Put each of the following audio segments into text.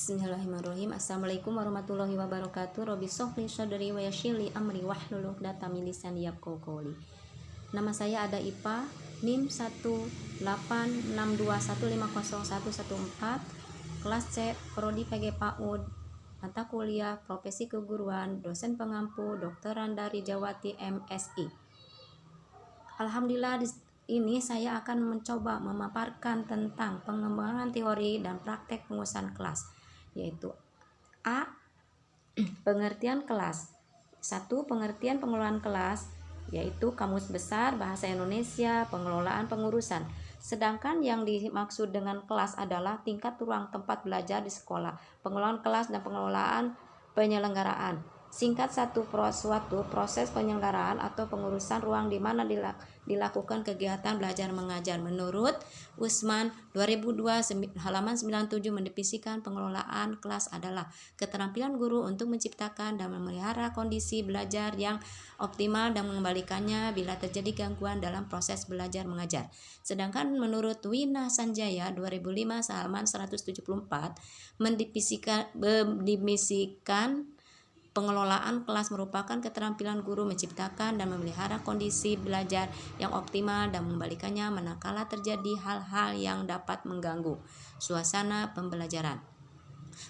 Bismillahirrahmanirrahim. Assalamualaikum warahmatullahi wabarakatuh. Robbi sholli sadri wa yassir li amri wahlul 'uqdatam min lisani yafqahu qawli. Nama saya Ada Ipa, NIM 18621501114, kelas C, prodi PG PAUD, mata kuliah Profesi Keguruan, dosen pengampu Dr. Randari Jawati MSI. Alhamdulillah, ini saya akan mencoba memaparkan tentang pengembangan teori dan praktek pengurusan kelas, yaitu A. Pengertian kelas. 1. Pengertian pengelolaan kelas, yaitu Kamus Besar Bahasa Indonesia Pengelolaan Pengurusan. Sedangkan yang dimaksud dengan kelas adalah tingkat ruang tempat belajar di sekolah, pengelolaan kelas dan pengelolaan penyelenggaraan. Singkat suatu proses penyelenggaraan atau pengurusan ruang di mana dilakukan kegiatan belajar mengajar. Menurut Usman 2002 halaman 97 mendefinisikan pengelolaan kelas adalah keterampilan guru untuk menciptakan dan memelihara kondisi belajar yang optimal dan mengembalikannya bila terjadi gangguan dalam proses belajar mengajar. Sedangkan menurut Wina Sanjaya 2005 halaman 174 mendefinisikan pengelolaan kelas merupakan keterampilan guru menciptakan dan memelihara kondisi belajar yang optimal dan mengembalikannya manakala terjadi hal-hal yang dapat mengganggu suasana pembelajaran.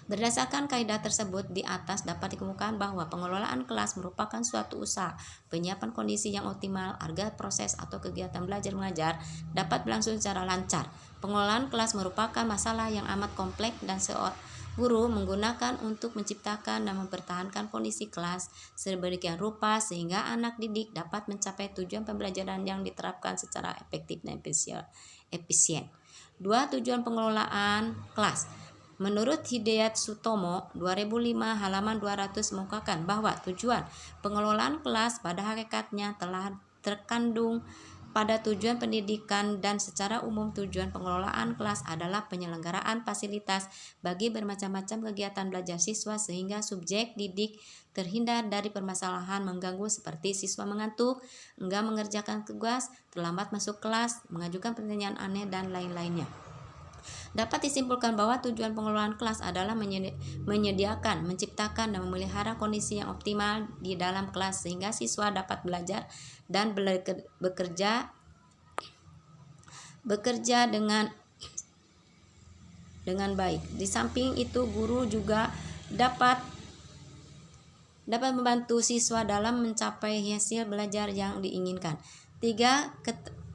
Berdasarkan kaidah tersebut di atas dapat dikemukakan bahwa pengelolaan kelas merupakan suatu usaha penyiapan kondisi yang optimal agar proses atau kegiatan belajar mengajar dapat berlangsung secara lancar. Pengelolaan kelas merupakan masalah yang amat kompleks dan seorang guru menggunakan untuk menciptakan dan mempertahankan kondisi kelas sedemikian rupa sehingga anak didik dapat mencapai tujuan pembelajaran yang diterapkan secara efektif dan efisien. 2. Tujuan pengelolaan kelas. Menurut Hidayat Sutomo 2005 halaman 200 mengungkapkan bahwa tujuan pengelolaan kelas pada hakikatnya telah terkandung pada tujuan pendidikan dan secara umum tujuan pengelolaan kelas adalah penyelenggaraan fasilitas bagi bermacam-macam kegiatan belajar siswa sehingga subjek didik terhindar dari permasalahan mengganggu seperti siswa mengantuk, enggan mengerjakan tugas, terlambat masuk kelas, mengajukan pertanyaan aneh dan lain-lainnya. Dapat disimpulkan bahwa tujuan pengelolaan kelas adalah menyediakan, menciptakan, dan memelihara kondisi yang optimal di dalam kelas sehingga siswa dapat belajar dan bekerja dengan baik. Di samping itu, guru juga dapat membantu siswa dalam mencapai hasil belajar yang diinginkan. 3.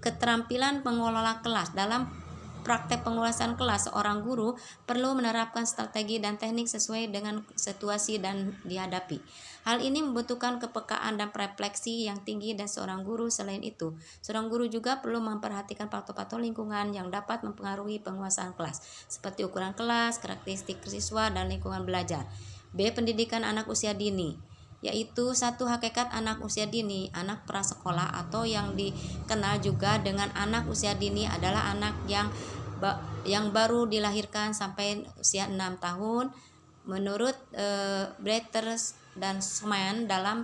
Keterampilan pengelola kelas. Dalam praktek pengurusan kelas, seorang guru perlu menerapkan strategi dan teknik sesuai dengan situasi dan dihadapi. Hal ini membutuhkan kepekaan dan refleksi yang tinggi dan seorang guru. Selain itu, seorang guru juga perlu memperhatikan faktor-faktor lingkungan yang dapat mempengaruhi penguasaan kelas, seperti ukuran kelas, karakteristik siswa, dan lingkungan belajar. B. Pendidikan anak usia dini, yaitu satu hakikat anak usia dini, anak prasekolah atau yang dikenal juga dengan anak usia dini adalah anak yang baru dilahirkan sampai usia 6 tahun. Menurut Bretters dan Sman dalam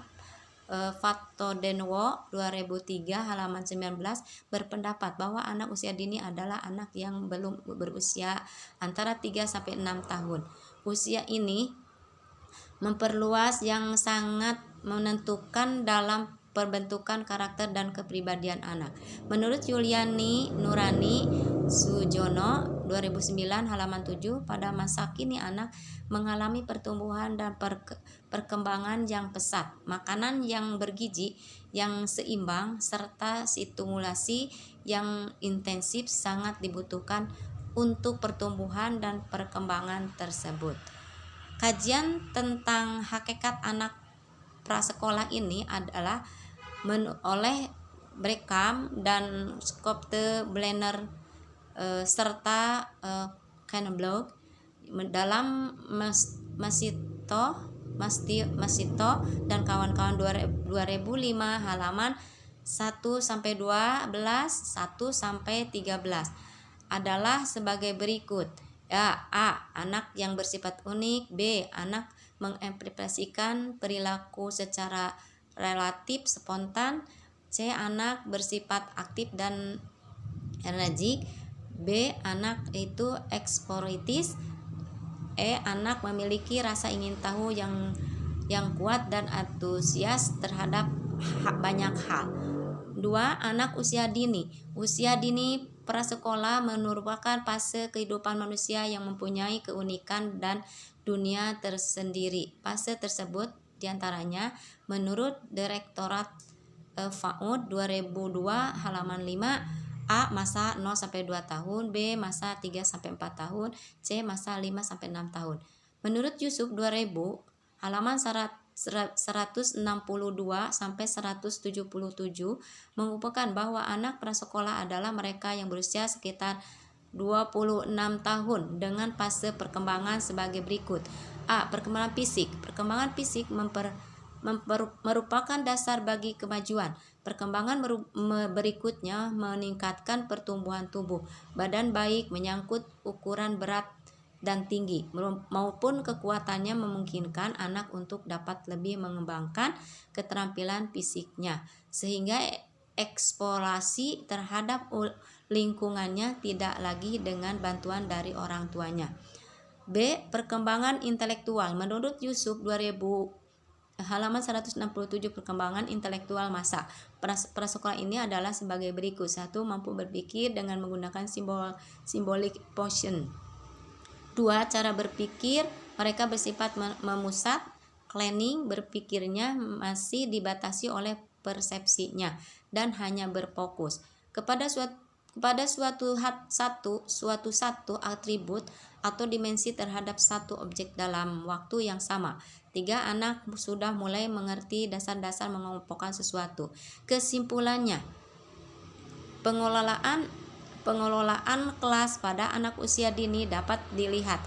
Fatto Denwo 2003 halaman 19 berpendapat bahwa anak usia dini adalah anak yang belum berusia antara 3 sampai 6 tahun. Usia ini memperluas yang sangat menentukan dalam perbentukan karakter dan kepribadian anak. Menurut Yuliani Nurani Sujono 2009 halaman 7, pada masa kini anak mengalami pertumbuhan dan perkembangan yang pesat. Makanan yang bergizi, yang seimbang, serta stimulasi yang intensif sangat dibutuhkan untuk pertumbuhan dan perkembangan tersebut. Kajian tentang hakikat anak prasekolah ini adalah oleh Breckham dan Scopte Blenner serta Knobloch dalam Masito dan kawan-kawan 2005 halaman 1 sampai 12, 1 sampai 13 adalah sebagai berikut. A. Anak yang bersifat unik. B. Anak mengimplementasikan perilaku secara relatif spontan. C. Anak bersifat aktif dan energik. B. Anak itu eksploratif. Anak memiliki rasa ingin tahu yang kuat dan antusias terhadap banyak hal. 2. Anak usia dini. Usia dini prasekolah merupakan fase kehidupan manusia yang mempunyai keunikan dan dunia tersendiri. Fase tersebut diantaranya menurut Direktorat FAUD 2002 halaman 5, A. Masa 0-2 tahun, B. Masa 3-4 tahun, C. Masa 5-6 tahun. Menurut Yusuf 2000 halaman 162 sampai 177 mengumpulkan bahwa anak prasekolah adalah mereka yang berusia sekitar 26 tahun dengan fase perkembangan sebagai berikut. A. Perkembangan fisik. Perkembangan fisik merupakan dasar bagi kemajuan. Perkembangan berikutnya meningkatkan pertumbuhan tubuh, badan baik menyangkut ukuran berat dan tinggi maupun kekuatannya memungkinkan anak untuk dapat lebih mengembangkan keterampilan fisiknya sehingga eksplorasi terhadap lingkungannya tidak lagi dengan bantuan dari orang tuanya. B. Perkembangan intelektual. Menurut Yusuf 2000 halaman 167 perkembangan intelektual masa prasekolah ini adalah sebagai berikut. 1. Mampu berpikir dengan menggunakan symbolic motion. 2. Cara berpikir mereka bersifat memusat, planning, berpikirnya masih dibatasi oleh persepsinya dan hanya berfokus kepada suatu atribut atau dimensi terhadap satu objek dalam waktu yang sama. 3. Anak sudah mulai mengerti dasar-dasar mengelompokkan sesuatu. Kesimpulannya, pengelolaan kelas pada anak usia dini dapat dilihat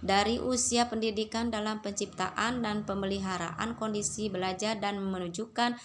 dari usia pendidikan dalam penciptaan dan pemeliharaan kondisi belajar dan menunjukkan